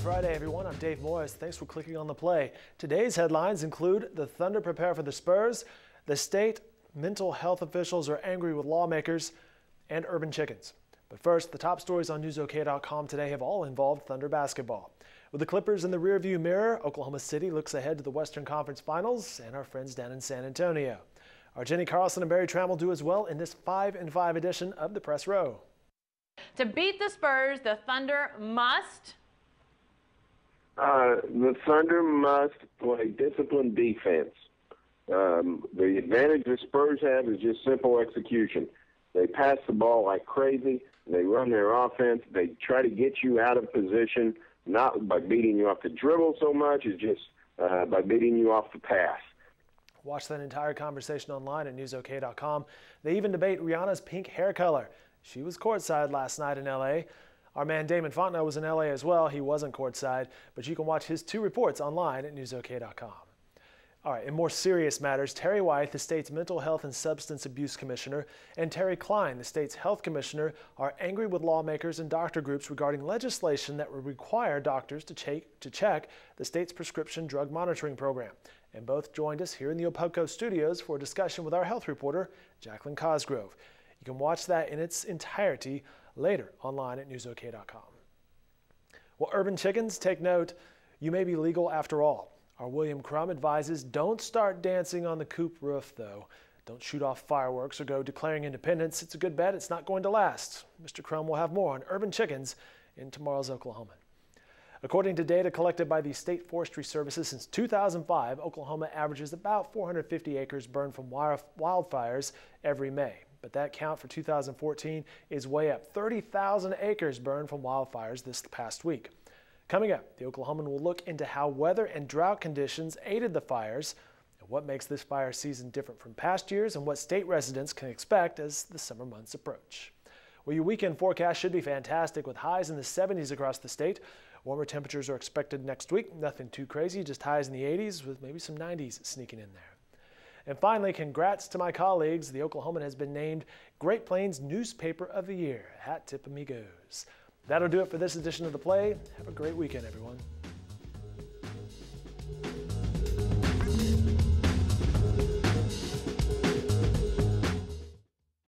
Friday, everyone. I'm Dave Morris. Thanks for clicking on the play. Today's headlines include the Thunder prepare for the Spurs, the state mental health officials are angry with lawmakers, and urban chickens. But first, the top stories on newsok.com today have all involved Thunder basketball. With the Clippers in the rearview mirror, Oklahoma City looks ahead to the Western Conference Finals and our friends down in San Antonio. Our Jenny Carlson and Barry Tram will do as well in this 5 and 5 edition of the Press Row. To beat the Spurs, the Thunder must... The Thunder must play disciplined defense. The advantage the Spurs have is just simple execution. They pass the ball like crazy. They run their offense. They try to get you out of position, not by beating you off the dribble so much as just by beating you off the pass. Watch that entire conversation online at newsok.com. They even debate Rihanna's pink hair color. She was courtside last night in L.A. Our man Damon Fontenot was in L.A. as well. He wasn't courtside, but you can watch his 2 reports online at newsok.com. All right, in more serious matters, Terry White, the state's Mental Health and Substance Abuse Commissioner, and Terry Klein, the state's Health Commissioner, are angry with lawmakers and doctor groups regarding legislation that would require doctors to check the state's prescription drug monitoring program. And both joined us here in the Opelco studios for a discussion with our health reporter, Jacqueline Cosgrove. You can watch that in its entirety later online at newsok.com. Well, urban chickens, take note, you may be legal after all. Our William Crum advises don't start dancing on the coop roof, though. Don't shoot off fireworks or go declaring independence. It's a good bet it's not going to last. Mr. Crum will have more on urban chickens in tomorrow's Oklahoman. According to data collected by the State Forestry Services since 2005, Oklahoma averages about 450 acres burned from wildfires every May. But that count for 2014 is way up. 30,000 acres burned from wildfires this past week. Coming up, the Oklahoman will look into how weather and drought conditions aided the fires, and what makes this fire season different from past years, and what state residents can expect as the summer months approach. Well, your weekend forecast should be fantastic with highs in the 70s across the state. Warmer temperatures are expected next week. Nothing too crazy, just highs in the 80s with maybe some 90s sneaking in there. And finally, congrats to my colleagues. The Oklahoman has been named Great Plains Newspaper of the Year. Hat tip amigos. That'll do it for this edition of The Play. Have a great weekend, everyone.